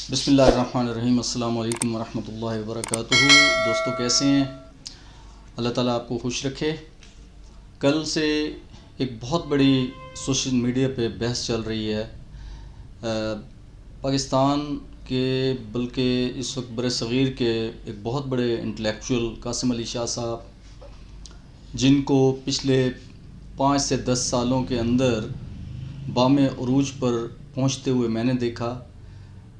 بسم اللہ الرحمن الرحیم۔ السلام علیکم ورحمۃ اللہ وبرکاتہ۔ دوستو کیسے ہیں؟ اللہ تعالیٰ آپ کو خوش رکھے۔ کل سے ایک بہت بڑی سوشل میڈیا پہ بحث چل رہی ہے پاکستان کے، بلکہ اس وقت بر صغیر کے ایک بہت بڑے انٹلیکچوئل قاسم علی شاہ صاحب، جن کو پچھلے 5 سے 10 سالوں کے اندر بام عروج پر پہنچتے ہوئے میں نے دیکھا۔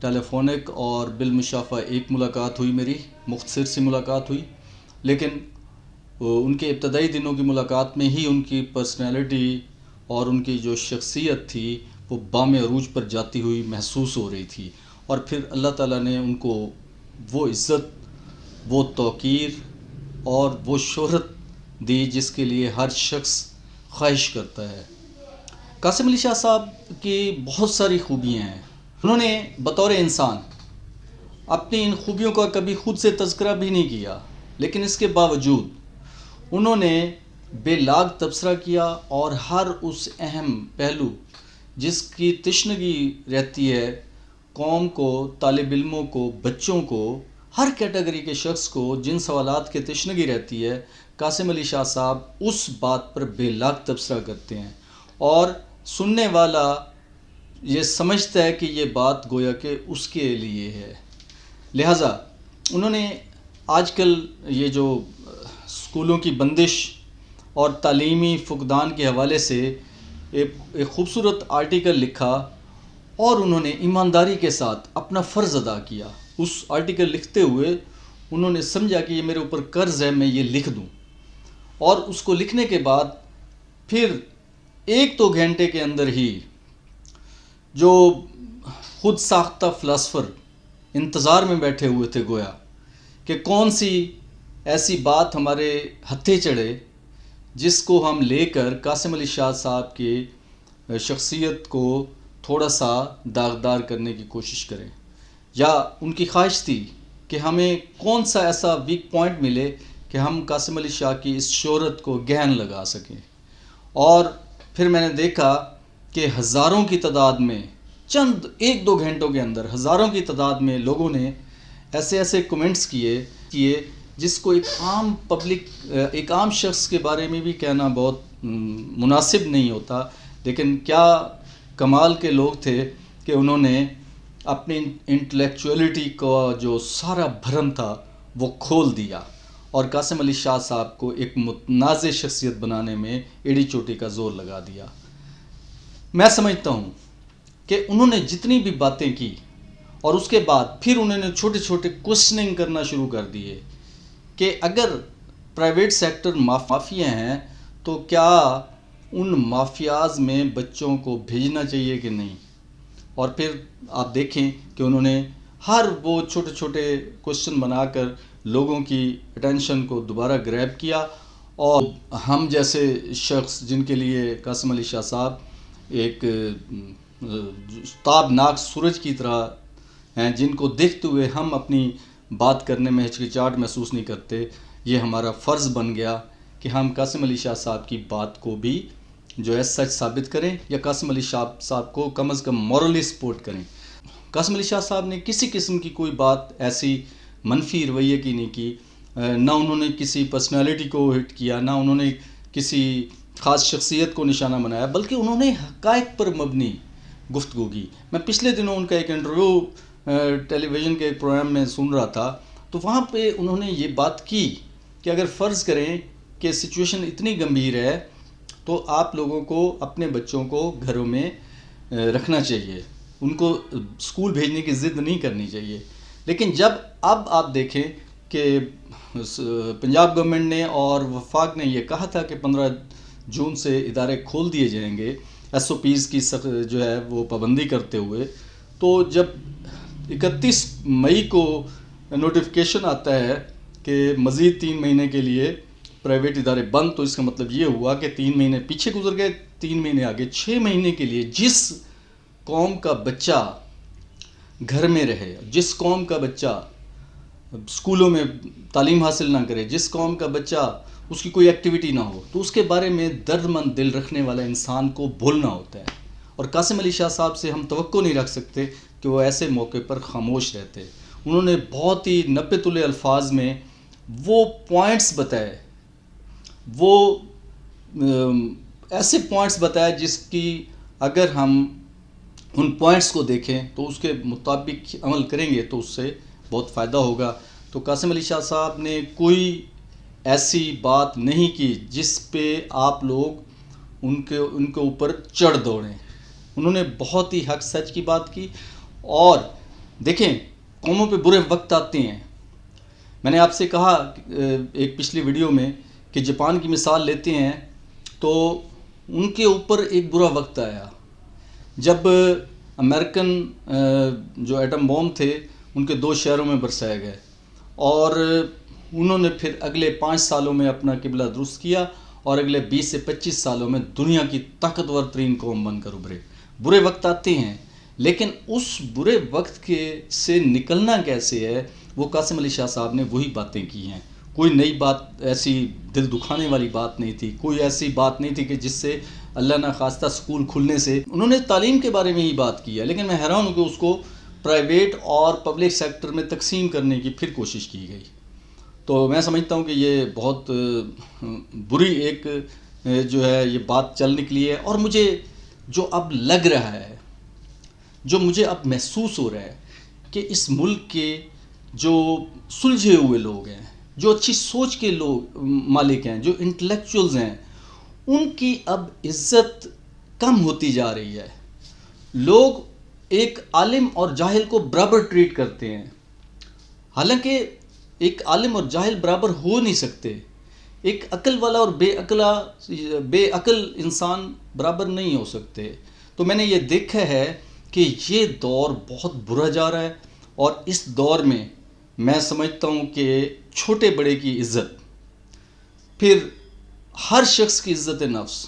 ٹیلی فونک اور بالمشافہ ایک ملاقات ہوئی، میری مختصر سی ملاقات ہوئی، لیکن ان کے ابتدائی دنوں کی ملاقات میں ہی ان کی پرسنالٹی اور ان کی جو شخصیت تھی وہ بام عروج پر جاتی ہوئی محسوس ہو رہی تھی، اور پھر اللہ تعالیٰ نے ان کو وہ عزت، وہ توقیر اور وہ شہرت دی جس کے لیے ہر شخص خواہش کرتا ہے۔ قاسم علی شاہ صاحب کی بہت ساری خوبیاں ہیں۔ انہوں نے بطور انسان اپنی ان خوبیوں کا کبھی خود سے تذکرہ بھی نہیں کیا، لیکن اس کے باوجود انہوں نے بے لاگ تبصرہ کیا اور ہر اس اہم پہلو جس کی تشنگی رہتی ہے قوم کو، طالب علموں کو، بچوں کو، ہر کیٹیگری کے شخص کو جن سوالات کی تشنگی رہتی ہے، قاسم علی شاہ صاحب اس بات پر بے لاگ تبصرہ کرتے ہیں، اور سننے والا یہ سمجھتا ہے کہ یہ بات گویا کہ اس کے لیے ہے۔ لہٰذا انہوں نے آج کل یہ جو اسکولوں کی بندش اور تعلیمی فقدان کے حوالے سے ایک خوبصورت آرٹیکل لکھا، اور انہوں نے ایمانداری کے ساتھ اپنا فرض ادا کیا۔ اس آرٹیکل لکھتے ہوئے انہوں نے سمجھا کہ یہ میرے اوپر قرض ہے، میں یہ لکھ دوں، اور اس کو لکھنے کے بعد پھر 1-2 گھنٹے کے اندر ہی جو خود ساختہ فلاسفر انتظار میں بیٹھے ہوئے تھے گویا کہ کون سی ایسی بات ہمارے ہتھے چڑھے جس کو ہم لے کر قاسم علی شاہ صاحب کی شخصیت کو تھوڑا سا داغدار کرنے کی کوشش کریں، یا ان کی خواہش تھی کہ ہمیں کون سا ایسا ویک پوائنٹ ملے کہ ہم قاسم علی شاہ کی اس شہرت کو گہن لگا سکیں۔ اور پھر میں نے دیکھا کہ ہزاروں کی تعداد میں چند 1-2 گھنٹوں کے اندر ہزاروں کی تعداد میں لوگوں نے ایسے کمنٹس کیے جس کو ایک عام شخص کے بارے میں بھی کہنا بہت مناسب نہیں ہوتا، لیکن کیا کمال کے لوگ تھے کہ انہوں نے اپنی انٹلیکچوئلٹی کا جو سارا بھرم تھا وہ کھول دیا، اور قاسم علی شاہ صاحب کو ایک متنازع شخصیت بنانے میں ایڑی چوٹی کا زور لگا دیا۔ میں سمجھتا ہوں کہ انہوں نے جتنی بھی باتیں کی، اور اس کے بعد پھر انہوں نے چھوٹے چھوٹے کوسچننگ کرنا شروع کر دیے کہ اگر پرائیویٹ سیکٹر مافیا ہیں تو کیا ان مافیاز میں بچوں کو بھیجنا چاہیے کہ نہیں، اور پھر آپ دیکھیں کہ انہوں نے ہر وہ چھوٹے چھوٹے کوسچن بنا کر لوگوں کی اٹینشن کو دوبارہ گریب کیا، اور ہم جیسے شخص جن کے لیے قاسم علی شاہ صاحب ایک تابناک سورج کی طرح ہیں، جن کو دیکھتے ہوئے ہم اپنی بات کرنے میں ہچکچاہٹ محسوس نہیں کرتے، یہ ہمارا فرض بن گیا کہ ہم قاسم علی شاہ صاحب کی بات کو بھی جو ہے سچ ثابت کریں، یا قاسم علی شاہ صاحب کو کم از کم مورلی سپورٹ کریں۔ قاسم علی شاہ صاحب نے کسی قسم کی کوئی بات ایسی منفی رویے کی نہیں کی، نہ انہوں نے کسی پرسنالٹی کو ہٹ کیا، نہ انہوں نے کسی خاص شخصیت کو نشانہ بنایا، بلکہ انہوں نے حقائق پر مبنی گفتگو کی۔ میں پچھلے دنوں ان کا ایک انٹرویو ٹیلی ویژن کے ایک پروگرام میں سن رہا تھا، تو وہاں پہ انہوں نے یہ بات کی کہ اگر فرض کریں کہ سچویشن اتنی گمبھیر ہے تو آپ لوگوں کو اپنے بچوں کو گھروں میں رکھنا چاہیے، ان کو اسکول بھیجنے کی ضد نہیں کرنی چاہیے۔ لیکن جب اب آپ دیکھیں کہ پنجاب گورنمنٹ نے اور وفاق نے یہ کہا تھا کہ 15 جون سے ادارے کھول دیے جائیں گے SOPs کی جو ہے وہ پابندی کرتے ہوئے، تو جب 31 مئی کو نوٹیفیکیشن آتا ہے کہ مزید 3 مہینے کے لیے پرائیویٹ ادارے بند، تو اس کا مطلب یہ ہوا کہ 3 مہینے پیچھے گزر گئے، 3 مہینے آگے، 6 مہینے کے لیے جس قوم کا بچہ گھر میں رہے، جس قوم کا بچہ اسکولوں میں تعلیم حاصل نہ کرے، جس قوم کا بچہ اس کی کوئی ایکٹیویٹی نہ ہو، تو اس کے بارے میں درد مند دل رکھنے والا انسان کو بھولنا ہوتا ہے، اور قاسم علی شاہ صاحب سے ہم توقع نہیں رکھ سکتے کہ وہ ایسے موقع پر خاموش رہتے. انہوں نے بہت ہی نپے تلے الفاظ میں وہ پوائنٹس بتائے، وہ ایسے پوائنٹس بتائے جس کی اگر ہم ان پوائنٹس کو دیکھیں تو اس کے مطابق عمل کریں گے تو اس سے بہت فائدہ ہوگا. تو قاسم علی شاہ صاحب نے کوئی ایسی بات نہیں کی جس پہ آپ لوگ ان کے اوپر چڑھ دوڑیں. انہوں نے بہت ہی حق سچ کی بات کی. اور دیکھیں، قوموں پہ برے وقت آتے ہیں. میں نے آپ سے کہا ایک پچھلی ویڈیو میں کہ جاپان کی مثال لیتے ہیں تو ان کے اوپر ایک برا وقت آیا جب امریکن جو ایٹم بم تھے ان کے 2 شہروں میں برسائے گئے، اور انہوں نے پھر اگلے 5 سالوں میں اپنا قبلہ درست کیا اور اگلے 20 سے 25 سالوں میں دنیا کی طاقتور ترین قوم بن کر ابھرے. برے وقت آتے ہیں، لیکن اس برے وقت سے نکلنا کیسے ہے، وہ قاسم علی شاہ صاحب نے وہی باتیں کی ہیں. کوئی نئی بات، ایسی دل دکھانے والی بات نہیں تھی، کوئی ایسی بات نہیں تھی کہ جس سے اللہ نہ خواستہ اسکول کھلنے سے. انہوں نے تعلیم کے بارے میں ہی بات کی ہے، لیکن میں حیران ہوں کہ اس کو پرائیویٹ اور پبلک سیکٹر میں تقسیم کرنے کی پھر کوشش کی گئی. تو میں سمجھتا ہوں کہ یہ بہت بری ایک جو ہے یہ بات چل نکلی ہے. اور مجھے جو اب لگ رہا ہے، جو مجھے اب محسوس ہو رہا ہے کہ اس ملک کے جو سلجھے ہوئے لوگ ہیں، جو اچھی سوچ کے لوگ مالک ہیں، جو انٹلیکچوئلز ہیں، ان کی اب عزت کم ہوتی جا رہی ہے. لوگ ایک عالم اور جاہل کو برابر ٹریٹ کرتے ہیں، حالانکہ ایک عالم اور جاہل برابر ہو نہیں سکتے. ایک عقل والا اور بے عقل انسان برابر نہیں ہو سکتے. تو میں نے یہ دیکھا ہے کہ یہ دور بہت برا جا رہا ہے، اور اس دور میں سمجھتا ہوں کہ چھوٹے بڑے کی عزت، پھر ہر شخص کی عزت نفس،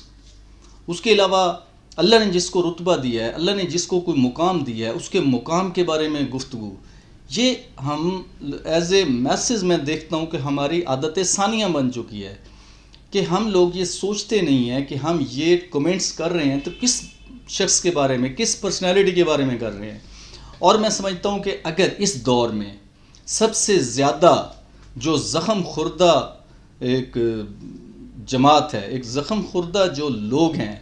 اس کے علاوہ اللہ نے جس کو رتبہ دیا ہے، اللہ نے جس کو کوئی مقام دیا ہے، اس کے مقام کے بارے میں گفتگو، یہ ہم ایز اے میسج میں دیکھتا ہوں کہ ہماری عادت ثانیہ بن چکی ہے کہ ہم لوگ یہ سوچتے نہیں ہیں کہ ہم یہ کمنٹس کر رہے ہیں تو کس شخص کے بارے میں، کس پرسنالٹی کے بارے میں کر رہے ہیں. اور میں سمجھتا ہوں کہ اگر اس دور میں سب سے زیادہ جو زخم خوردہ ایک جماعت ہے، ایک زخم خوردہ جو لوگ ہیں،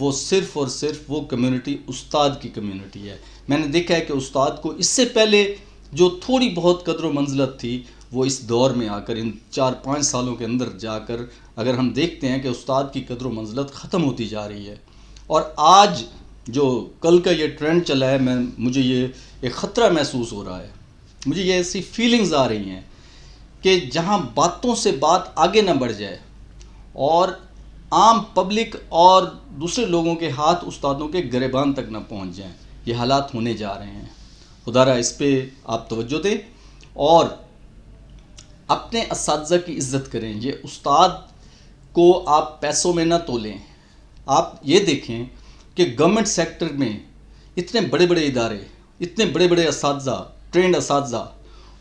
وہ صرف اور صرف وہ کمیونٹی استاد کی کمیونٹی ہے. میں نے دیکھا ہے کہ استاد کو اس سے پہلے جو تھوڑی بہت قدر و منزلت تھی، وہ اس دور میں آ کر ان 4-5 سالوں کے اندر جا کر اگر ہم دیکھتے ہیں کہ استاد کی قدر و منزلت ختم ہوتی جا رہی ہے. اور آج جو کل کا یہ ٹرینڈ چلا ہے، مجھے یہ ایک خطرہ محسوس ہو رہا ہے. مجھے یہ ایسی فیلنگز آ رہی ہیں کہ جہاں باتوں سے بات آگے نہ بڑھ جائے اور عام پبلک اور دوسرے لوگوں کے ہاتھ استادوں کے گریبان تک نہ پہنچ جائیں. یہ حالات ہونے جا رہے ہیں. خدا را اس پہ آپ توجہ دیں اور اپنے اساتذہ کی عزت کریں. یہ استاد کو آپ پیسوں میں نہ تولیں. آپ یہ دیکھیں کہ گورنمنٹ سیکٹر میں اتنے بڑے بڑے ادارے، اتنے بڑے بڑے اساتذہ، ٹرینڈ اساتذہ،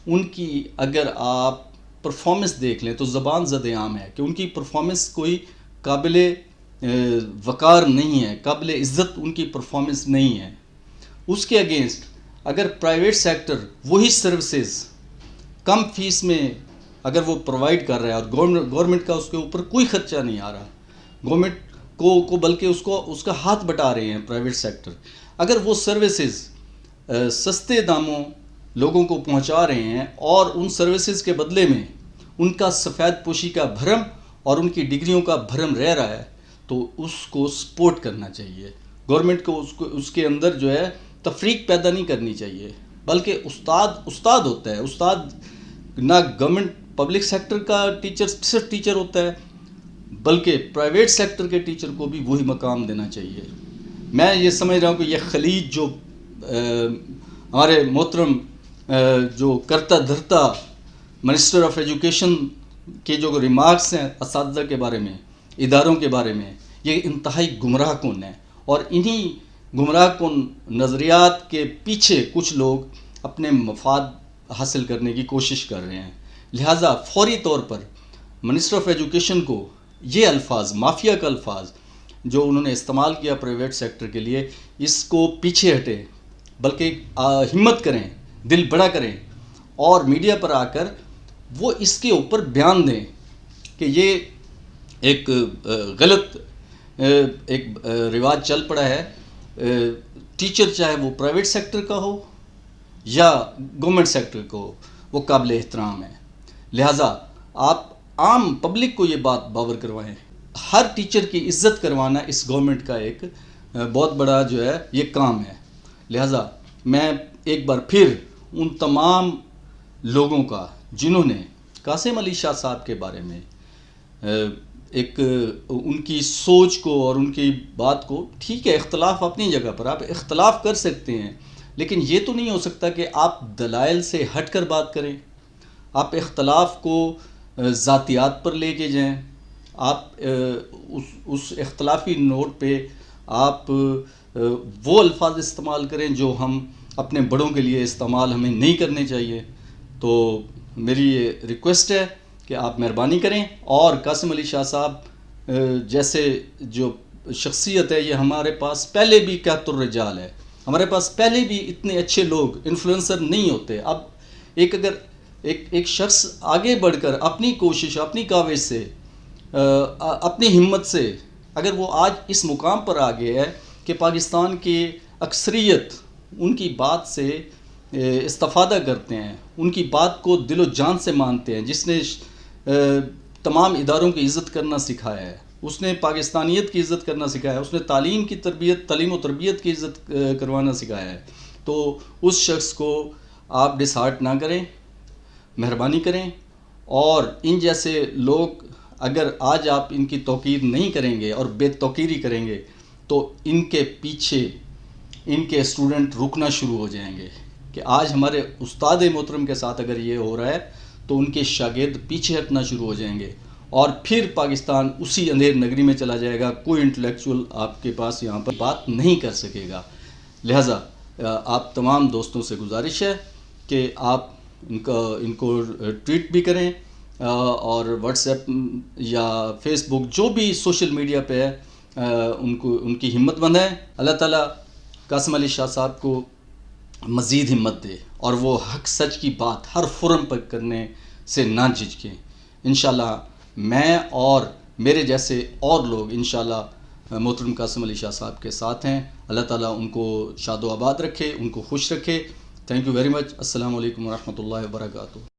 ان کی اگر آپ پرفارمنس دیکھ لیں تو زبان زد عام ہے کہ ان کی پرفارمنس کوئی قابل وقار نہیں ہے، قابل عزت ان کی پرفارمنس نہیں ہے. اس کے اگینسٹ اگر پرائیویٹ سیکٹر وہی سروسز کم فیس میں اگر وہ پرووائڈ کر رہا ہے اور گورنمنٹ کا اس کے اوپر کوئی خرچہ نہیں آ رہا، گورنمنٹ کو بلکہ اس کا ہاتھ بٹا رہے ہیں پرائیویٹ سیکٹر، اگر وہ سروسز سستے داموں لوگوں کو پہنچا رہے ہیں اور ان سروسز کے بدلے میں ان کا سفید پوشی کا بھرم اور ان کی ڈگریوں کا بھرم رہ رہا ہے، تو اس کو سپورٹ کرنا چاہیے. گورنمنٹ کو اس کے اندر جو ہے تفریق پیدا نہیں کرنی چاہیے، بلکہ استاد ہوتا ہے. استاد نہ گورنمنٹ پبلک سیکٹر کا ٹیچر صرف ٹیچر ہوتا ہے، بلکہ پرائیویٹ سیکٹر کے ٹیچر کو بھی وہی مقام دینا چاہیے. میں یہ سمجھ رہا ہوں کہ یہ خلیج جو ہمارے محترم جو کرتا دھرتا منسٹر آف ایجوکیشن کے جو ریمارکس ہیں اساتذہ کے بارے میں، اداروں کے بارے میں، یہ انتہائی گمراہ کن ہے. اور انہی گمراہ کن نظریات کے پیچھے کچھ لوگ اپنے مفاد حاصل کرنے کی کوشش کر رہے ہیں. لہٰذا فوری طور پر منسٹر آف ایجوکیشن کو یہ الفاظ، مافیا کا الفاظ جو انہوں نے استعمال کیا پرائیویٹ سیکٹر کے لیے، اس کو پیچھے ہٹے. بلکہ ہمت کریں، دل بڑا کریں اور میڈیا پر آ کر وہ اس کے اوپر بیان دیں کہ یہ ایک غلط ایک رواج چل پڑا ہے، ٹیچر چاہے وہ پرائیویٹ سیکٹر کا ہو یا گورنمنٹ سیکٹر کا ہو، وہ قابل احترام ہے. لہٰذا آپ عام پبلک کو یہ بات باور کروائیں. ہر ٹیچر کی عزت کروانا اس گورنمنٹ کا ایک بہت بڑا جو ہے یہ کام ہے. لہٰذا میں ایک بار پھر ان تمام لوگوں کا جنہوں نے قاسم علی شاہ صاحب کے بارے میں ایک ان کی سوچ کو اور ان کی بات کو، ٹھیک ہے اختلاف اپنی جگہ پر، آپ اختلاف کر سکتے ہیں، لیکن یہ تو نہیں ہو سکتا کہ آپ دلائل سے ہٹ کر بات کریں، آپ اختلاف کو ذاتیات پر لے کے جائیں، آپ اس اختلافی نوٹ پہ آپ وہ الفاظ استعمال کریں جو ہم اپنے بڑوں کے لیے استعمال ہمیں نہیں کرنے چاہیے. تو میری یہ ریکویسٹ ہے کہ آپ مہربانی کریں، اور قاسم علی شاہ صاحب جیسے جو شخصیت ہے یہ ہمارے پاس پہلے بھی قحط الرجال ہے، ہمارے پاس پہلے بھی اتنے اچھے لوگ انفلوئنسر نہیں ہوتے. اب اگر ایک شخص آگے بڑھ کر اپنی کوشش، اپنی کاوش سے، اپنی ہمت سے اگر وہ آج اس مقام پر آ گیا ہے کہ پاکستان کی اکثریت ان کی بات سے استفادہ کرتے ہیں، ان کی بات کو دل و جان سے مانتے ہیں، جس نے تمام اداروں کی عزت کرنا سکھایا ہے، اس نے پاکستانیت کی عزت کرنا سکھایا ہے، اس نے تعلیم و تربیت کی عزت کروانا سکھایا ہے، تو اس شخص کو آپ ڈس ہارٹ نہ کریں، مہربانی کریں. اور ان جیسے لوگ اگر آج آپ ان کی توقیر نہیں کریں گے اور بے توقیری کریں گے تو ان کے پیچھے ان کے اسٹوڈنٹ رکنا شروع ہو جائیں گے کہ آج ہمارے استاد محترم کے ساتھ اگر یہ ہو رہا ہے تو ان کے شاگرد پیچھے ہٹنا شروع ہو جائیں گے، اور پھر پاکستان اسی اندھیر نگری میں چلا جائے گا. کوئی انٹلیکچوئل آپ کے پاس یہاں پر بات نہیں کر سکے گا. لہٰذا آپ تمام دوستوں سے گزارش ہے کہ آپ ان کو ٹویٹ بھی کریں اور واٹس ایپ یا فیس بک جو بھی سوشل میڈیا پہ ہے ان کی ہمت بندھیں. اللہ تعالیٰ قاسم علی شاہ صاحب کو مزید ہمت دے اور وہ حق سچ کی بات ہر فورم پر کرنے سے نہ جھجکیں. انشاءاللہ میں اور میرے جیسے اور لوگ انشاءاللہ محترم قاسم علی شاہ صاحب کے ساتھ ہیں. اللہ تعالیٰ ان کو شاد و آباد رکھے، ان کو خوش رکھے. Thank you very much. السلام علیکم ورحمۃ اللہ وبرکاتہ.